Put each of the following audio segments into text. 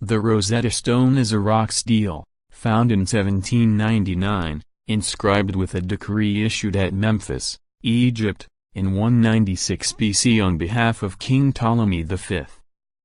The Rosetta Stone is a rock stele, found in 1799, inscribed with a decree issued at Memphis, Egypt, in 196 BC on behalf of King Ptolemy V.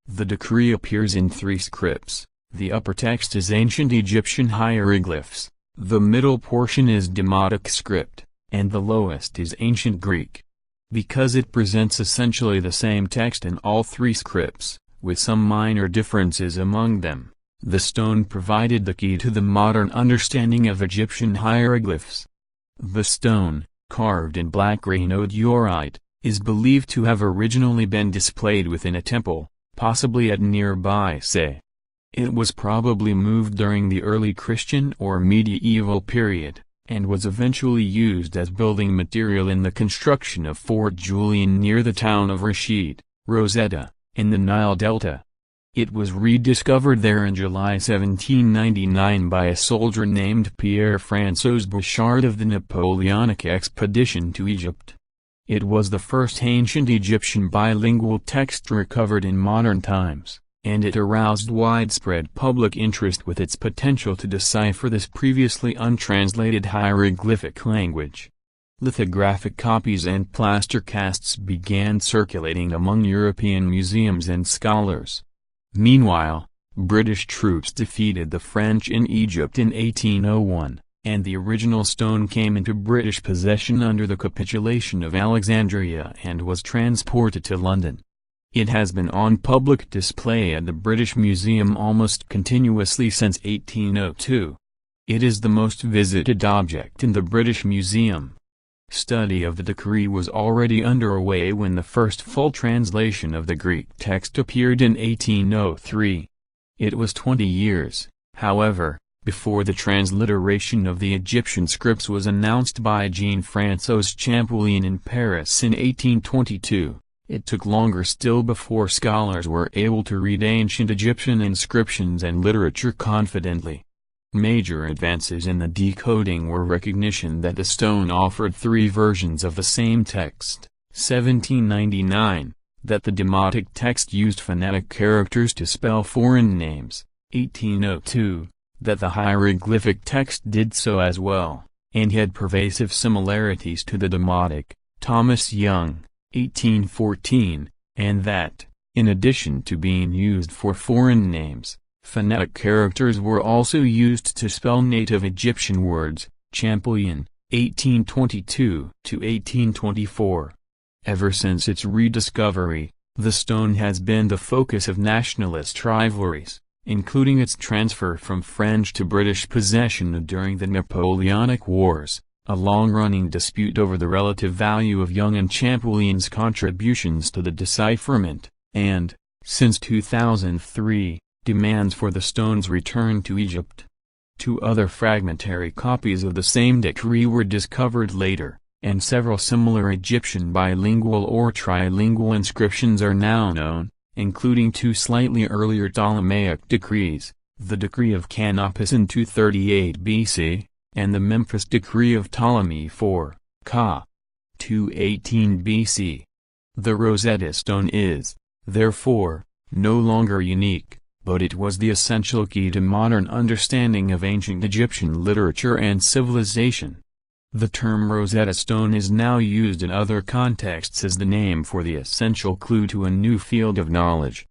The decree appears in three scripts. The upper text is ancient Egyptian hieroglyphs, the middle portion is Demotic script, and the lowest is ancient Greek. Because it presents essentially the same text in all three scripts, with some minor differences among them, the stone provided the key to the modern understanding of Egyptian hieroglyphs. The stone, carved in black granite diorite, is believed to have originally been displayed within a temple, possibly at nearby Say. It was probably moved during the early Christian or medieval period, and was eventually used as building material in the construction of Fort Julian near the town of Rashid, Rosetta, in the Nile Delta. It was rediscovered there in July 1799 by a soldier named Pierre-François Bouchard of the Napoleonic expedition to Egypt. It was the first ancient Egyptian bilingual text recovered in modern times, and it aroused widespread public interest with its potential to decipher this previously untranslated hieroglyphic language. Lithographic copies and plaster casts began circulating among European museums and scholars. Meanwhile, British troops defeated the French in Egypt in 1801, and the original stone came into British possession under the capitulation of Alexandria and was transported to London. It has been on public display at the British Museum almost continuously since 1802. It is the most visited object in the British Museum. Study of the decree was already underway when the first full translation of the Greek text appeared in 1803. It was 20 years, however, before the transliteration of the Egyptian scripts was announced by Jean-François Champollion in Paris in 1822. It took longer still before scholars were able to read ancient Egyptian inscriptions and literature confidently. Major advances in the decoding were recognition that the stone offered three versions of the same text, 1799, that the Demotic text used phonetic characters to spell foreign names, 1802, that the hieroglyphic text did so as well, and had pervasive similarities to the Demotic, Thomas Young, 1814, and that, in addition to being used for foreign names, phonetic characters were also used to spell native Egyptian words, Champollion, 1822–1824. Ever since its rediscovery, the stone has been the focus of nationalist rivalries, including its transfer from French to British possession during the Napoleonic Wars, a long-running dispute over the relative value of Young and Champollion's contributions to the decipherment, and, since 2003, demands for the stone's return to Egypt. Two other fragmentary copies of the same decree were discovered later, and several similar Egyptian bilingual or trilingual inscriptions are now known, including two slightly earlier Ptolemaic decrees, the Decree of Canopus in 238 BC, and the Memphis Decree of Ptolemy IV, ca. 218 BC. The Rosetta Stone is, therefore, no longer unique, but it was the essential key to modern understanding of ancient Egyptian literature and civilization. The term Rosetta Stone is now used in other contexts as the name for the essential clue to a new field of knowledge.